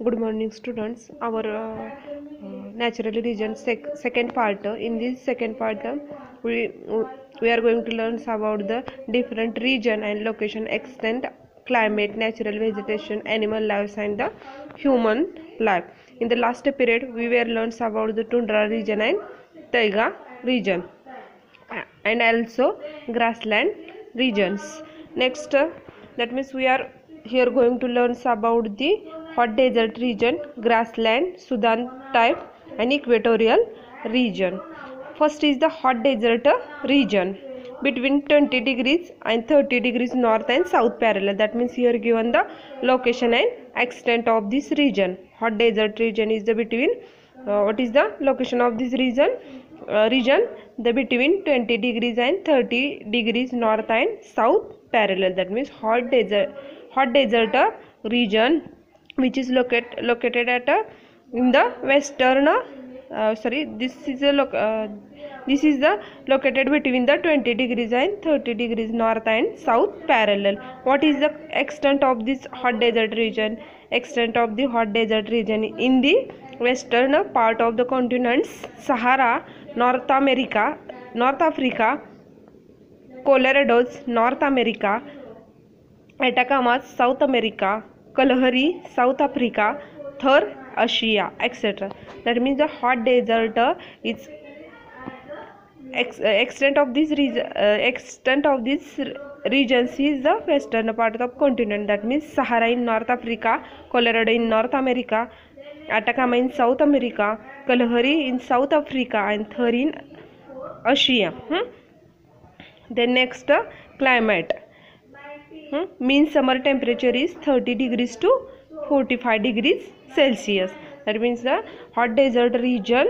Good morning, students. Our natural region second part. In this second part, we we are going to learn about the different region and location, extent, climate, natural vegetation, animal lives, and the human life. In the last period, we were learns about the tundra region and taiga region, and also grassland regions. Next, that means we are here going to learn about the hot desert region, grassland, Sudan type, and equatorial region. First is the hot desert region between 20 degrees and 30 degrees north and south parallel. That means here given the location and extent of this region. Hot desert region is the between what is the location of this region the between 20 degrees and 30 degrees north and south parallel. That means hot desert region which is located at in the western this is the located between the 20 degrees and 30 degrees north and south parallel. What is the extent of this hot desert region? Extent of the hot desert region in the western part of the continents: Sahara, North Africa, Colorado's, North America, Atacama, South America, Kalahari, South Africa, Thar, Asia, etc. That means the hot desert is extent of this regions is the western part of the continent. That means Sahara in North Africa, Colorado in North America, Atacama in South America, Kalahari in South Africa, and Thar in Asia. Then next, climate. Mean summer temperature is 30 degrees to 45 degrees Celsius. That means the hot desert region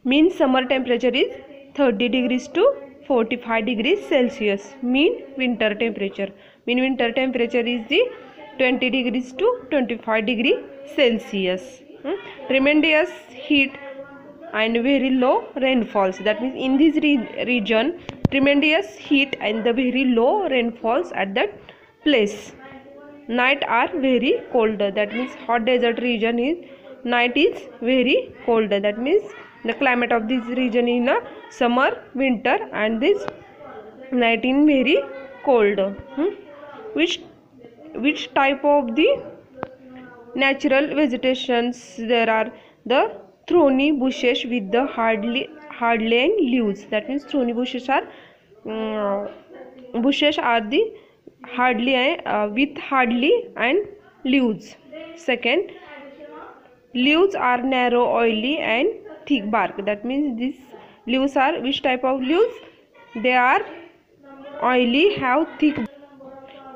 mean summer temperature is 30 degrees to 45 degrees Celsius. Mean winter temperature is the 20 degrees to 25 degrees Celsius. Tremendous heat and very low rainfalls. That means in this region tremendous heat and the very low rainfalls at that place. Night are very cold. That means hot desert region is night is very cold. That means the climate of this region in a summer, winter, and this night in very cold. Which type of the natural vegetations there are? The thorny bushes with the hardly and leaves. That means thorny bushes are the hardly with hardly and leaves. Second, leaves are narrow, oily, and thick bark. That means these leaves are which type of leaves? They are oily, have thick.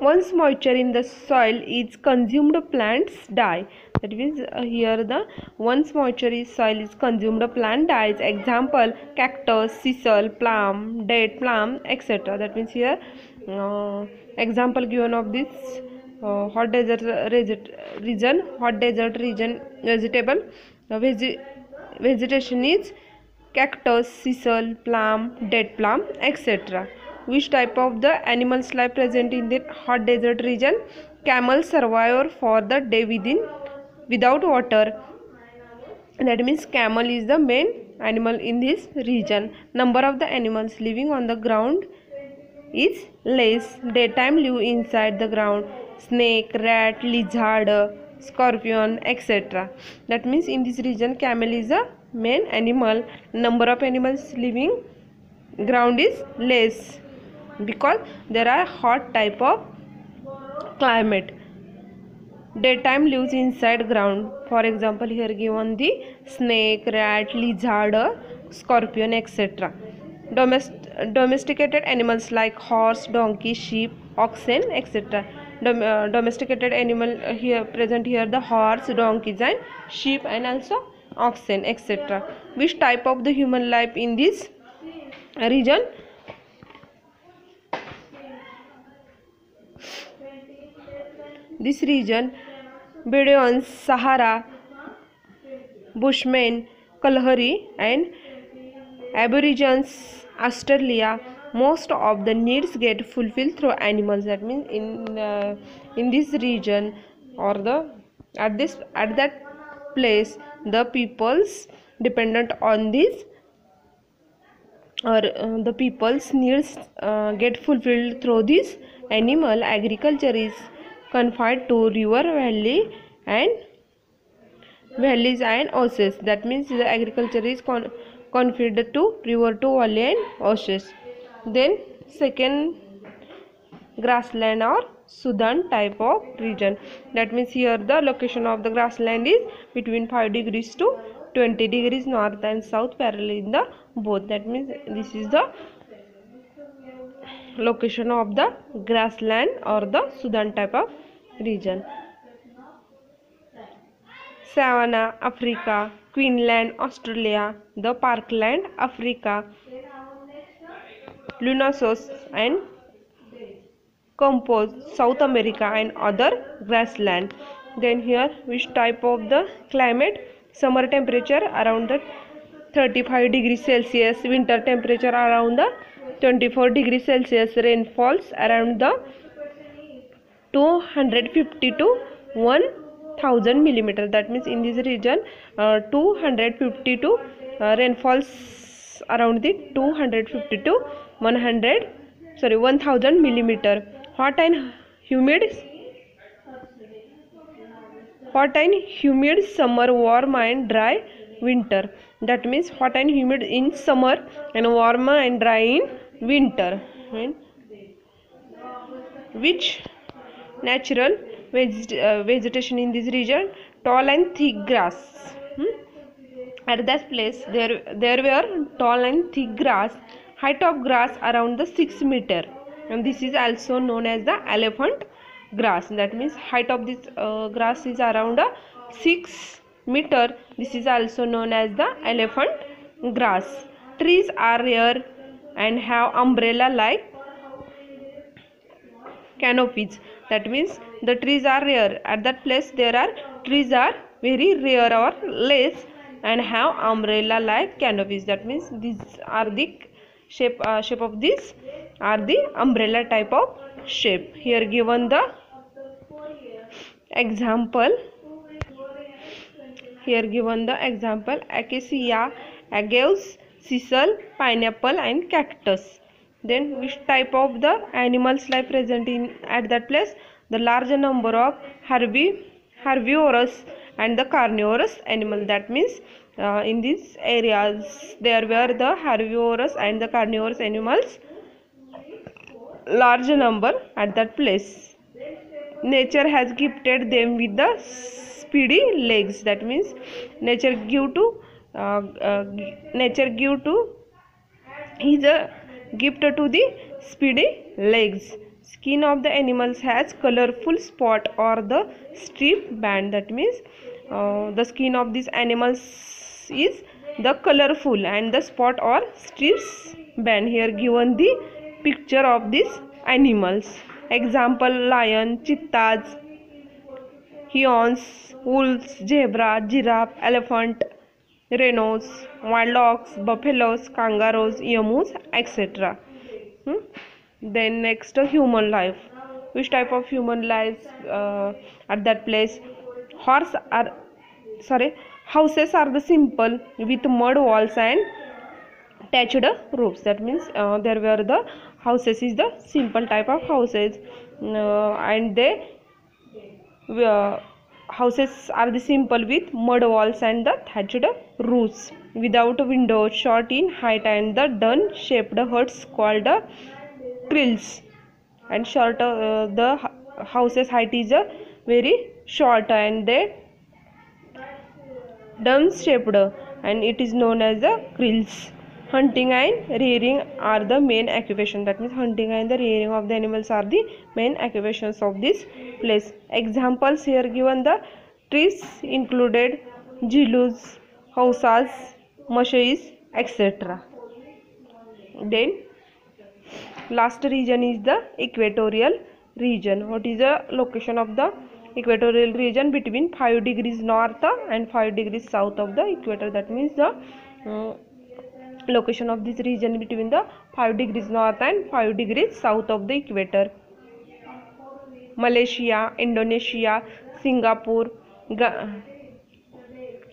Once moisture in the soil is consumed, plants die. That means here the once moisture in soil is consumed, plant dies. Example: cactus, sisal, plum, date plum, etc. That means here example given of this hot desert region vegetable vegetation is cactus, sisal, plum, date plum, etc. Which type of the animals life present in the hot desert region? Camels survive for the day without water. That means camel is the main animal in this region. Number of the animals living on the ground is less. Daytime live inside the ground: snake, rat, lizard, scorpion, etc. That means in this region camel is the main animal. Number of animals living ground is less because there are hot type of climate. Daytime lives inside ground. For example, here given the snake, rat, lizard, scorpion, etc. Domesticated animals like horse, donkey, sheep, oxen, etc. Domesticated animal here present here the horse, donkeys, and sheep, and also oxen, etc. Which type of the human life in this region? This region: Bedouins, Sahara, Bushmen, Kalahari, and Aborigines, Australia. Most of the needs get fulfilled through animals. That means in this region or the at that place the peoples dependent on this, or the people's needs get fulfilled through this animal. Agriculture is confined to river and valleys and oases. That means the agriculture is confined to river to valley and oases. Then second, grassland or Sudan type of region. That means here the location of the grassland is between 5 degrees to 20 degrees north and south parallel in the both. That means this is the location of the grassland or the Sudan type of region. Savanna, Africa. Queensland, Australia. The parkland, Africa. Lunasos and Compose, South America, and other grassland. Then here which type of the climate? Summer temperature around the 35 degrees Celsius, winter temperature around the 24 degrees Celsius, rainfalls around the 250 to 1000 millimeter. That means in this region 250 to rainfalls around the 250 to 1000 millimeter. Hot and humid summer, warm and dry winter. That means hot and humid in summer and warm and dry in winter. Which natural vegetation in this region? Tall and thick grass. At that place there were tall and thick grass. Height of grass around the 6 meter, and this is also known as the elephant grass. That means height of this grass is around 6 meter. This is also known as the elephant grass. Trees are rare and have umbrella like canopies. That means the trees are rare. At that place trees are very rare or less and have umbrella like canopies. That means these are the shape of this are the umbrella type of shape. Here given the example. Acacia, agaves, sisal, pineapple and cactus. Then which type of the animals life present in at that place? The large number of herbivorous and the carnivorous animal. That means in these areas there were the herbivorous and the carnivorous animals large number at that place. Nature has gifted them with the speedy legs. That means nature give to is a gift to the speedy legs. Skin of the animals has colorful spot or the strip band. That means the skin of these animals is the colorful and the spot or strips band. Here given the picture of these animals. Example: lion, cheetahs, lions, wolves, zebra, giraffe, elephant, rhinos, wild ox, buffaloes, kangaroos, emus, etc. Then next, human life. Which type of human life at that place? Houses are the simple with mud walls and thatched roofs. That means there were the houses is the simple type of houses, and they houses are the simple with mud walls and the thatched roofs without windows, short in height, and the dun shaped huts called krills. And short the houses height is very short and they dun shaped, and it is known as the krills. Hunting and rearing are the main occupation. That means hunting and the rearing of the animals are the main occupations of this place. Examples here given: the trees included Jilus, Hausas, Mashais, etc. Then last region is the equatorial region. What is the location of the equatorial region? Between 5 degrees north and 5 degrees south of the equator. That means the location of this region between the 5 degrees north and 5 degrees south of the equator. Malaysia, Indonesia, Singapore,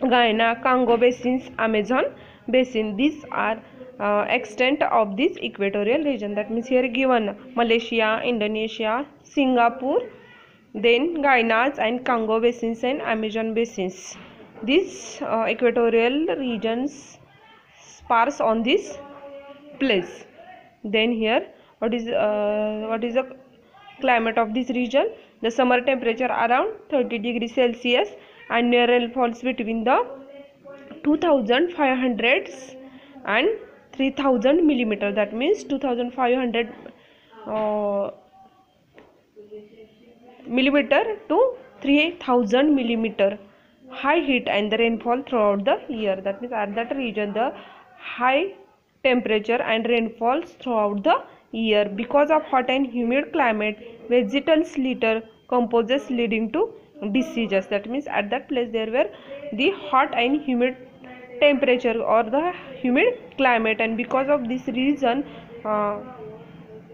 Guyana, Congo basins, Amazon basin. These are extent of this equatorial region. That means here given Malaysia, Indonesia, Singapore, then Guyana and Congo basins and Amazon basins. These equatorial regions sparse on this place. Then here what is the climate of this region? The summer temperature around 30 degrees Celsius, annual rainfalls between the 2500 and 3000 millimeter. That means 2500 millimeter to 3000 millimeter high heat and the rainfall throughout the year. That means at that region the high temperature and rainfalls throughout the year. Because of hot and humid climate, vegetals litter composes leading to diseases. That means at that place there were the hot and humid temperature or the humid climate, and because of this reason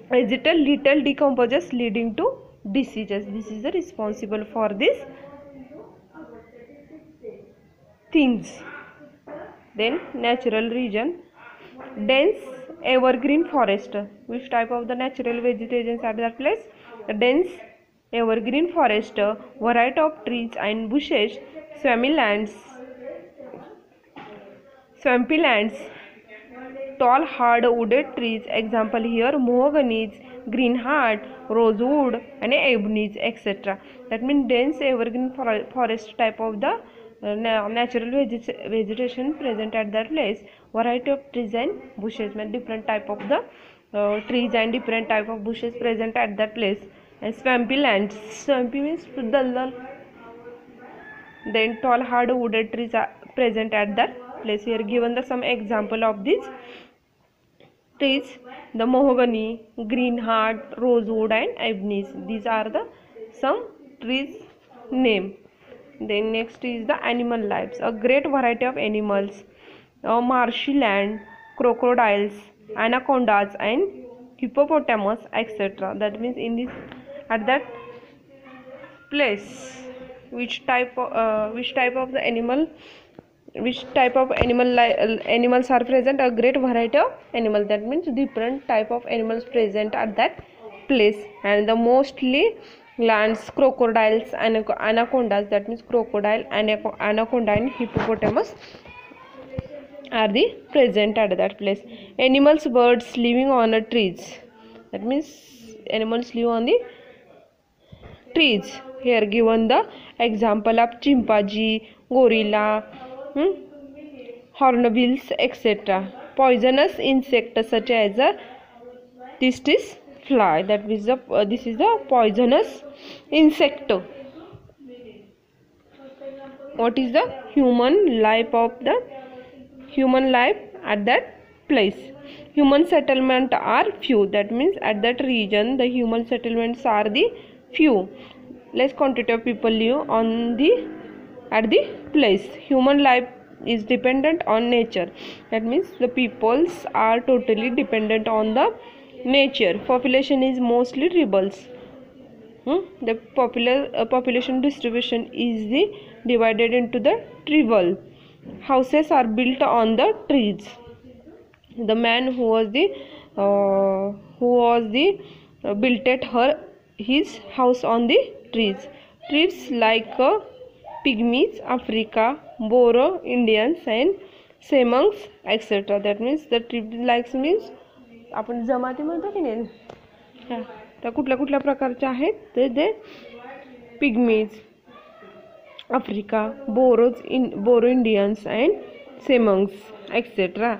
vegetal litter decomposes leading to diseases. This is the responsible for this things. Then natural region, dense evergreen forest. Which type of the natural vegetations at that place? The dense evergreen forest, variety of trees and bushes, swampy lands, tall hard-wooded trees. Example here mahoganies, greenheart, rosewood and ebonies, etc. That means dense evergreen forest type of the natural vegetation present at that place. Variety of trees and bushes, means different type of the trees and different type of bushes present at that place. And swampy lands, swampy means dull. Then tall hard-wooded trees are present at that place. Here given the some example of these trees: the mahogany, greenheart, rosewood and ebonies. These are the some trees name. Then next is the animal lives. A great variety of animals, marshy land, crocodiles, anacondas and hippopotamus, etc. That means in this at that place which type of the animal, animals are present? A great variety of animals. That means different type of animals present at that place, and the mostly lands, crocodiles, anacondas. That means crocodile, anaconda and hippopotamus are the present at that place. Animals, birds living on the trees. That means animals live on the trees. Here given the example of chimpanzee, gorilla, hornbills, etc. Poisonous insects such as a tistis fly. That means this is the poisonous insect. What is the human life at that place? Human settlement are few. That means at that region the human settlements are the few. Less quantity of people live at the place. Human life is dependent on nature. That means the peoples are totally dependent on the nature. Population is mostly tribals. The population distribution is divided into the tribal. Houses are built on the trees. The man who was built his house on the trees. Tribes like Pygmies, Africa, Boro, Indians and Semongs, etc. That means the tribe likes means आपण जमाती म्हणतो की नाही, त्या कुठल्या कुठल्या प्रकारच्या आहेत ते पिग्मीज, आफ्रिका, बोरो Indians and Semangs, etcetera.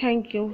Thank you.